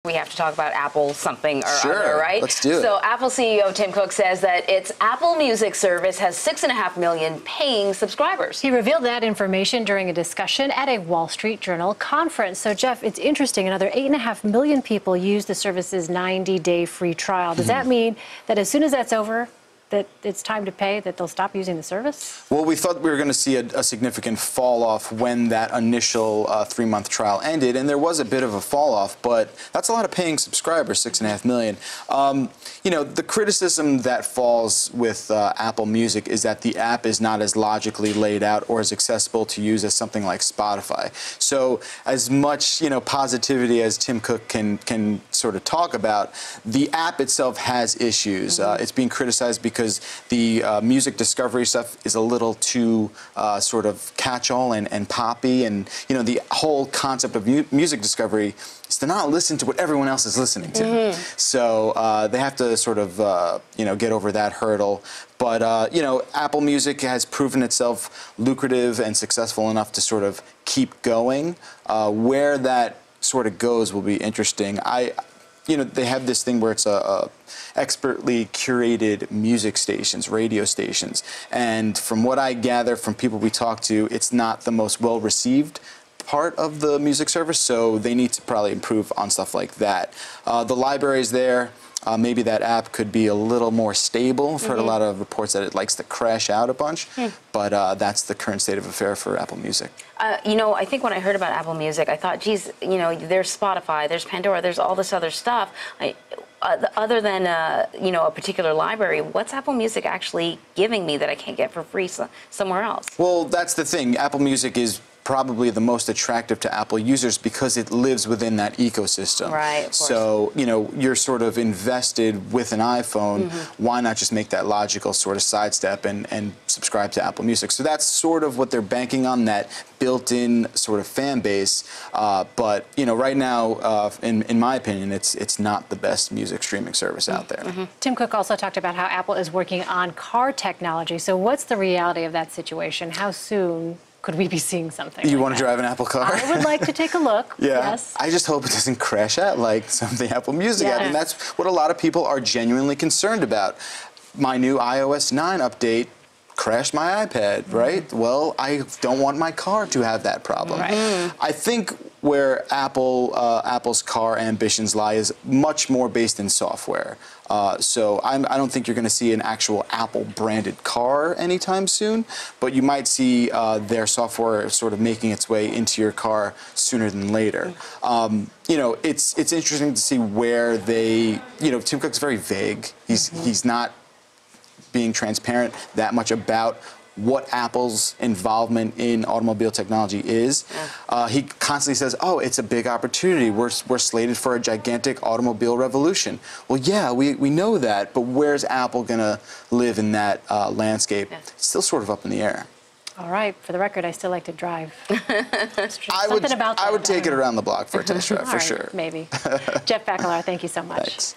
We have to talk about Apple something or Sure, other, right? let's do it. So Apple CEO Tim Cook says that its Apple Music service has 6.5 million paying subscribers. He revealed that information during a discussion at a Wall Street Journal conference. So, Jeff, it's interesting. Another 8.5 million people use the service's 90-day free trial. Does that mean that as soon as that's over, that it's time to pay, that they'll stop using the service? Well, we thought we were going to see a significant fall off when that initial 3-month trial ended, and there was a bit of a fall off, but that's a lot of paying subscribers, 6.5 million. You know, the criticism that falls with Apple Music is that the app is not as logically laid out or as accessible to use as something like Spotify. So as much, you know, positivity as Tim Cook can sort of talk about, the app itself has issues. It's being criticized because the music discovery stuff is a little too sort of catch-all and poppy, and you know, the whole concept of music discovery is to not listen to what everyone else is listening to. So they have to sort of you know, get over that hurdle. But you know, Apple Music has proven itself lucrative and successful enough to sort of keep going. Where that sort of goes will be interesting. You know, they have this thing where it's expertly curated music stations, radio stations, and from what I gather from people we talk to, it's not the most well-received part of the music service, so they need to probably improve on stuff like that. The library is there. Maybe that app could be a little more stable. I've heard a lot of reports that it likes to crash out a bunch, but that's the current state of affair for Apple Music. You know, I think when I heard about Apple Music, I thought, geez, you know, there's Spotify, there's Pandora, there's all this other stuff. Other than, you know, a particular library, what's Apple Music actually giving me that I can't get for free somewhere else? Well, that's the thing. Apple Music is probably the most attractive to Apple users because it lives within that ecosystem. Right, of course. So, you know, you're sort of invested with an iPhone. Why not just make that logical sort of sidestep and subscribe to Apple Music? So that's sort of what they're banking on, that built-in sort of fan base. But, you know, right now, in my opinion, it's not the best music streaming service out there. Tim Cook also talked about how Apple is working on car technology. So what's the reality of that situation? How soon could we be seeing something You like want to drive an Apple car? I would like to take a look. Yeah. Yes. I just hope it doesn't crash out like some of the Apple Music app. And that's what a lot of people are genuinely concerned about. My new iOS 9 update crashed my iPad, right? Well, I don't want my car to have that problem. Right. I think where Apple's car ambitions lie is much more based in software. So I don't think you're going to see an actual Apple-branded car anytime soon, but you might see their software sort of making its way into your car sooner than later. You know, it's interesting to see where they, you know, Tim Cook's very vague. He's not being transparent that much about what Apple's involvement in automobile technology is. He constantly says, oh, it's a big opportunity. We're slated for a gigantic automobile revolution. Well, yeah, we know that, but where's Apple going to live in that landscape? It's still sort of up in the air. All right. For the record, I still like to drive. I would take it around the block for a test drive, for sure. Maybe. Jeff Bakalar, thank you so much. Thanks.